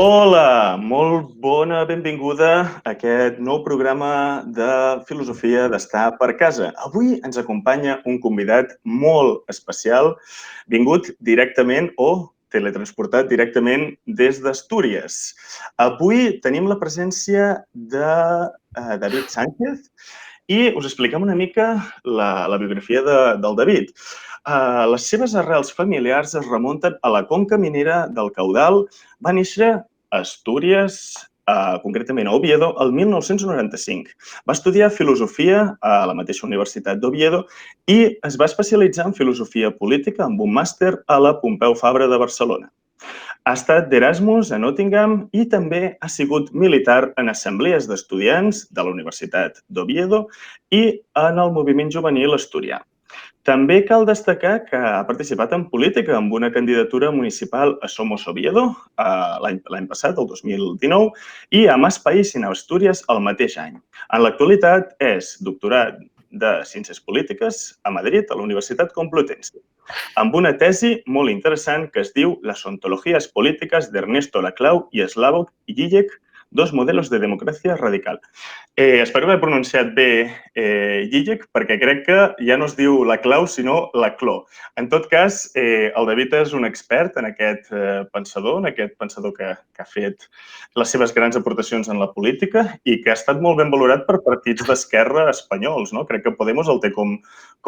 Hola, molt bona benvinguda a aquest nou programa de filosofia d'estar per casa. Avui ens acompanya un convidat molt especial, vingut directament o teletransportat directament des d'Astúries. Avui tenim la presència de David Sánchez i us expliquem una mica la biografia del David. Les seves arrels familiars es remunten a la conca minera del Caudal. Va néixer a Astúries, concretament a Oviedo, el 1995. Va estudiar filosofia a la mateixa Universitat d'Oviedo i es va especialitzar en filosofia política amb un màster a la Pompeu Fabra de Barcelona. Ha estat d'Erasmus a Nottingham i també ha sigut militar en assemblees d'estudiants de la Universitat d'Oviedo i en el moviment juvenil asturià. També cal destacar que ha participat en política amb una candidatura municipal a Somos Oviedo l'any passat, el 2019, i a Más País en Astúries el mateix any. En l'actualitat és doctorat de Ciències Polítiques a Madrid, a la Universitat Complutense, amb una tesi molt interessant que es diu Las ontologías políticas de Ernesto Laclau i Slavoj Žižek, dos modelos de democràcia radical. Espero haver pronunciat bé Žižek, perquè crec que ja no es diu Laclau, sinó Laclau. En tot cas, el David és un expert en aquest pensador que ha fet les seves grans aportacions en la política i que ha estat molt ben valorat per partits d'esquerra espanyols. Crec que Podemos el té com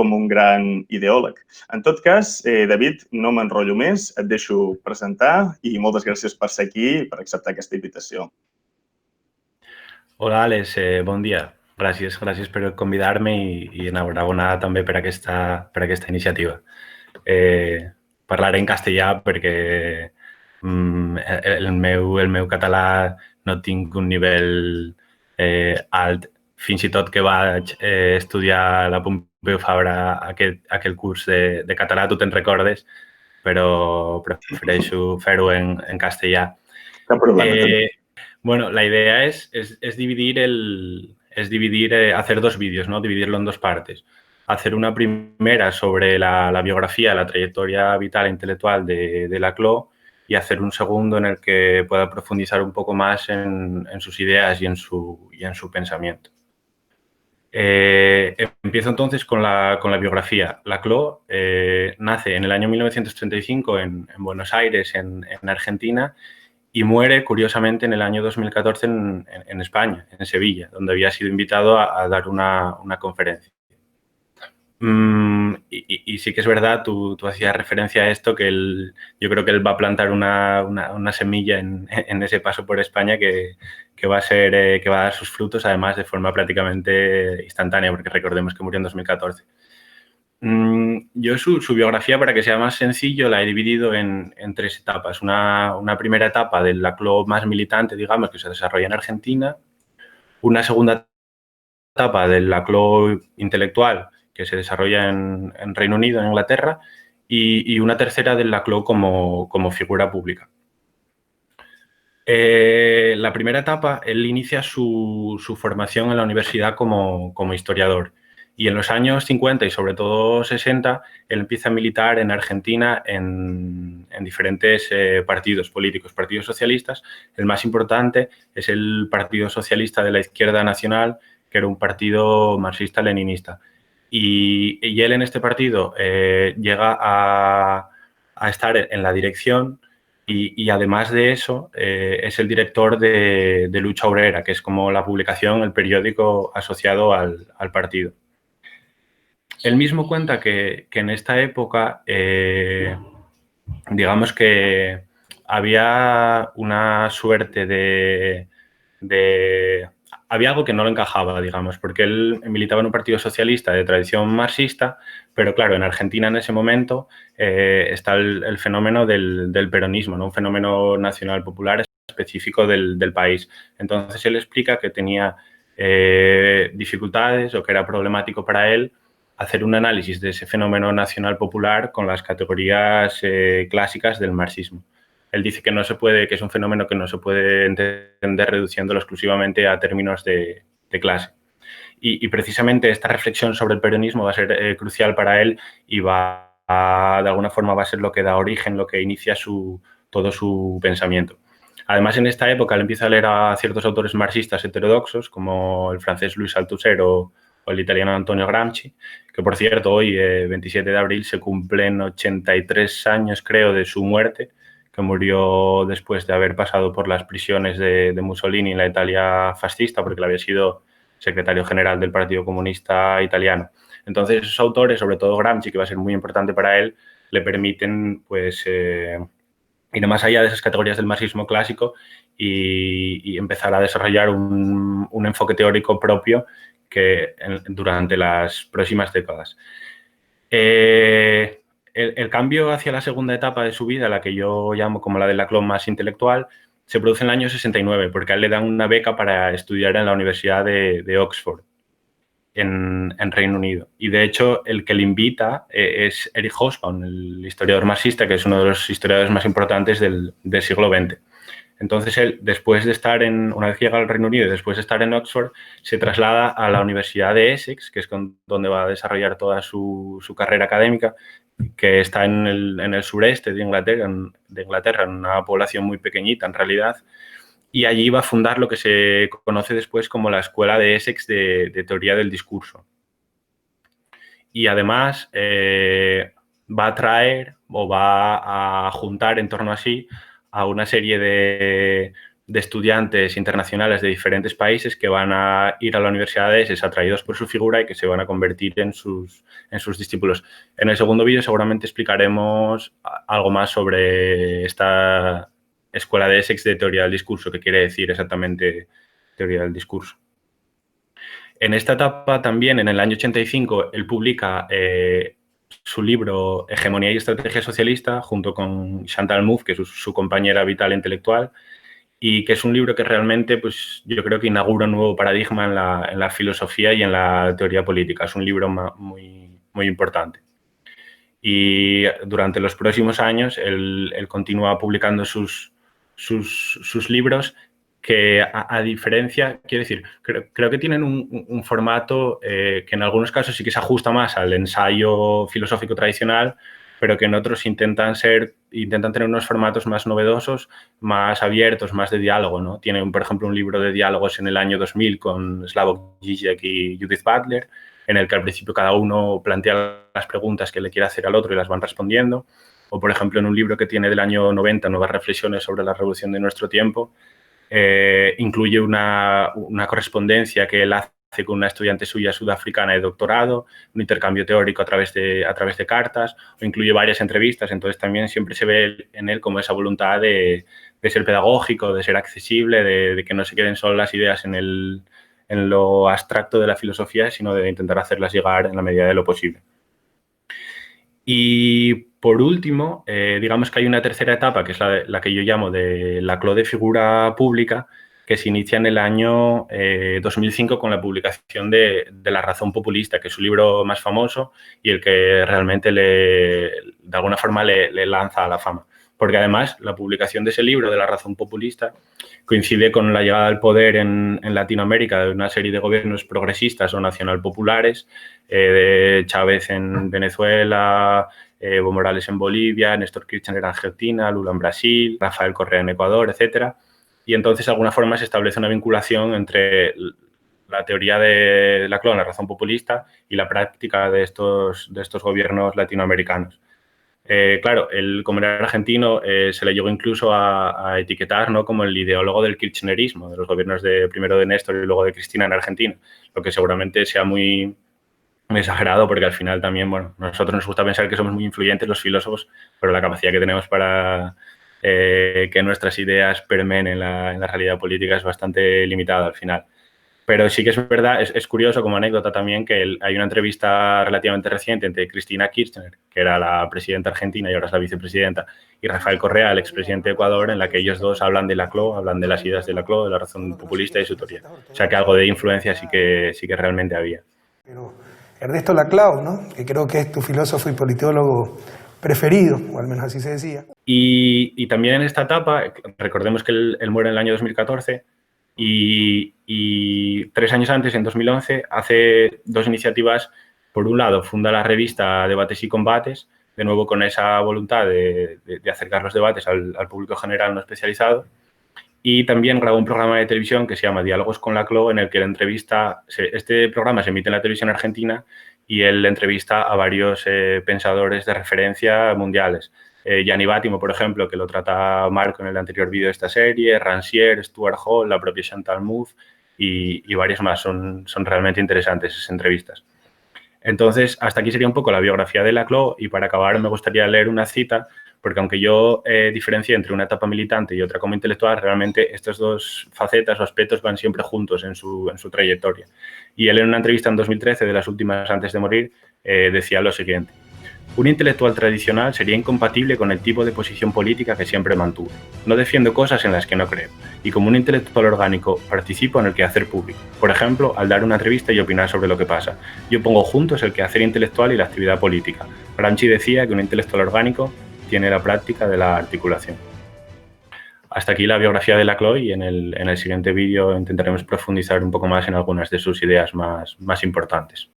un gran ideòleg. En tot cas, David, no m'enrotllo més, et deixo presentar i moltes gràcies per ser aquí i per acceptar aquesta invitació. Hola, Alex, bon dia. Gràcies per convidar-me i enhorabona també per aquesta iniciativa. Parlaré en castellà perquè el meu català no tinc un nivell alt. Fins i tot que vaig estudiar a la Pompeu Fabra aquell curs de català, tu te'n recordes, però prefereixo fer-ho en castellà. Cap problema. Bueno, la idea es dividir hacer dos vídeos, ¿no? Dividirlo en dos partes. Hacer una primera sobre la biografía, la trayectoria vital e intelectual de Laclau y hacer un segundo en el que pueda profundizar un poco más en sus ideas y en su pensamiento. Empiezo entonces con la biografía. Laclau nace en el año 1935 en Buenos Aires, en Argentina, y muere, curiosamente, en el año 2014 en España, en Sevilla, donde había sido invitado a dar una conferencia. Y sí que es verdad, tú hacías referencia a esto, que yo creo que él va a plantar una semilla en ese paso por España que va a dar sus frutos, además, de forma prácticamente instantánea, porque recordemos que murió en 2014. Yo su biografía, para que sea más sencillo, la he dividido en tres etapas. Una primera etapa del Laclau más militante, digamos, que se desarrolla en Argentina. Una segunda etapa del Laclau intelectual, que se desarrolla en Reino Unido, en Inglaterra. Y una tercera del Laclau como figura pública. La primera etapa, él inicia su formación en la universidad como historiador. Y en los años 50 y sobre todo 60, él empieza a militar en Argentina en diferentes partidos políticos, partidos socialistas. El más importante es el Partido Socialista de la Izquierda Nacional, que era un partido marxista-leninista. Y él en este partido llega a estar en la dirección y además de eso es el director de Lucha Obrera, que es como la publicación, el periódico asociado al partido. Él mismo cuenta que en esta época, digamos que había una suerte había algo que no le encajaba, digamos, porque él militaba en un partido socialista de tradición marxista, pero claro, en Argentina en ese momento está el fenómeno del peronismo, ¿no? Un fenómeno nacional popular específico del país. Entonces él explica que tenía dificultades o que era problemático para él hacer un análisis de ese fenómeno nacional popular con las categorías clásicas del marxismo. Él dice que que es un fenómeno que no se puede entender reduciéndolo exclusivamente a términos de clase. Y precisamente esta reflexión sobre el peronismo va a ser crucial para él y de alguna forma va a ser lo que da origen, lo que inicia todo su pensamiento. Además, en esta época él empieza a leer a ciertos autores marxistas heterodoxos, como el francés Louis Althusser o el italiano Antonio Gramsci, que por cierto, hoy, 27 de abril, se cumplen 83 años, creo, de su muerte, que murió después de haber pasado por las prisiones de Mussolini en la Italia fascista, porque él había sido secretario general del Partido Comunista Italiano. Entonces, esos autores, sobre todo Gramsci, que va a ser muy importante para él, le permiten, pues, ir más allá de esas categorías del marxismo clásico y empezar a desarrollar un enfoque teórico propio durante las próximas décadas. El cambio hacia la segunda etapa de su vida, la que yo llamo como la de Laclau más intelectual, se produce en el año 69, porque a él le dan una beca para estudiar en la Universidad de Oxford, en Reino Unido. Y, de hecho, el que le invita es Erich Hobsbawm, el historiador marxista, que es uno de los historiadores más importantes del siglo XX. Entonces, él, después de estar una vez que llega al Reino Unido y después de estar en Oxford, se traslada a la Universidad de Essex, que es donde va a desarrollar toda su carrera académica, que está en el sureste de Inglaterra, en una población muy pequeñita en realidad, y allí va a fundar lo que se conoce después como la Escuela de Essex de Teoría del Discurso. Y además va a traer o va a juntar en torno a sí a una serie de estudiantes internacionales de diferentes países que van a ir a la Universidad de Essex atraídos por su figura y que se van a convertir en sus discípulos. En el segundo vídeo seguramente explicaremos algo más sobre esta Escuela de Essex de Teoría del Discurso, que quiere decir exactamente teoría del discurso. En esta etapa también, en el año 85, él publica su libro Hegemonía y Estrategia Socialista junto con Chantal Mouffe, que es su compañera vital intelectual, y que es un libro que realmente, pues, yo creo que inaugura un nuevo paradigma en la filosofía y en la teoría política. Es un libro muy, muy importante. Y durante los próximos años él continúa publicando sus libros que, a diferencia, quiero decir, creo que tienen un formato que en algunos casos sí que se ajusta más al ensayo filosófico tradicional, pero que en otros intentan tener unos formatos más novedosos, más abiertos, más de diálogo, ¿no? Tiene, por ejemplo, un libro de diálogos en el año 2000 con Slavoj Žižek y Judith Butler, en el que al principio cada uno plantea las preguntas que le quiere hacer al otro y las van respondiendo. O, por ejemplo, en un libro que tiene del año 90, Nuevas reflexiones sobre la revolución de nuestro tiempo, incluye una correspondencia que él hace con una estudiante suya sudafricana de doctorado, un intercambio teórico a través de cartas, o incluye varias entrevistas. Entonces también siempre se ve en él como esa voluntad de ser pedagógico, de ser accesible, de que no se queden solo las ideas en lo abstracto de la filosofía, sino de intentar hacerlas llegar en la medida de lo posible. Y por último, digamos que hay una tercera etapa, que es la que yo llamo de Laclau de figura pública, que se inicia en el año 2005 con la publicación de La razón populista, que es su libro más famoso y el que realmente de alguna forma le lanza a la fama. Porque además la publicación de ese libro, de La razón populista, coincide con la llegada al poder en Latinoamérica de una serie de gobiernos progresistas o nacionalpopulares, de Chávez en Venezuela, Evo Morales en Bolivia, Néstor Kirchner en Argentina, Lula en Brasil, Rafael Correa en Ecuador, etc. Y entonces, de alguna forma, se establece una vinculación entre la teoría de Laclau, la razón populista, y la práctica de estos gobiernos latinoamericanos. Claro, él, como era argentino, se le llegó incluso a etiquetar, ¿no?, como el ideólogo del kirchnerismo, de los gobiernos primero de Néstor y luego de Cristina en Argentina, lo que seguramente sea muy exagerado, porque al final también, bueno, nosotros nos gusta pensar que somos muy influyentes los filósofos, pero la capacidad que tenemos para que nuestras ideas permeen en la realidad política es bastante limitada al final. Pero sí que es verdad, es curioso como anécdota también que hay una entrevista relativamente reciente entre Cristina Kirchner, que era la presidenta argentina y ahora es la vicepresidenta, y Rafael Correa, el expresidente de Ecuador, en la que ellos dos hablan de Laclau, hablan de las ideas de Laclau, de la razón populista y de su teoría. O sea que algo de influencia sí que realmente había. Pero Ernesto Laclau, ¿no?, que creo que es tu filósofo y politólogo preferido, o al menos así se decía. Y también en esta etapa, recordemos que él muere en el año 2014, y 3 años antes, en 2011, hace 2 iniciativas. Por un lado, funda la revista Debates y Combates, de nuevo con esa voluntad de acercar los debates al público general no especializado. Y también grabó un programa de televisión que se llama Diálogos con Laclau, en el que él entrevista, este programa se emite en la televisión argentina y él entrevista a varios pensadores de referencia mundiales. Gianni Bátimo, por ejemplo, que lo trata Marco en el anterior vídeo de esta serie, Rancière, Stuart Hall, la propia Chantal Mouffe y varios más. Son realmente interesantes esas entrevistas. Entonces, hasta aquí sería un poco la biografía de Laclau y para acabar me gustaría leer una cita, porque aunque yo diferencie entre una etapa militante y otra como intelectual, realmente estas dos facetas o aspectos van siempre juntos en su trayectoria. Y él en una entrevista en 2013, de las últimas antes de morir, decía lo siguiente: un intelectual tradicional sería incompatible con el tipo de posición política que siempre mantuve. No defiendo cosas en las que no creo, y como un intelectual orgánico participo en el quehacer público. Por ejemplo, al dar una entrevista y opinar sobre lo que pasa. Yo pongo juntos el quehacer intelectual y la actividad política. Gramsci decía que un intelectual orgánico tiene la práctica de la articulación. Hasta aquí la biografía de Laclau y en el siguiente vídeo intentaremos profundizar un poco más en algunas de sus ideas más importantes.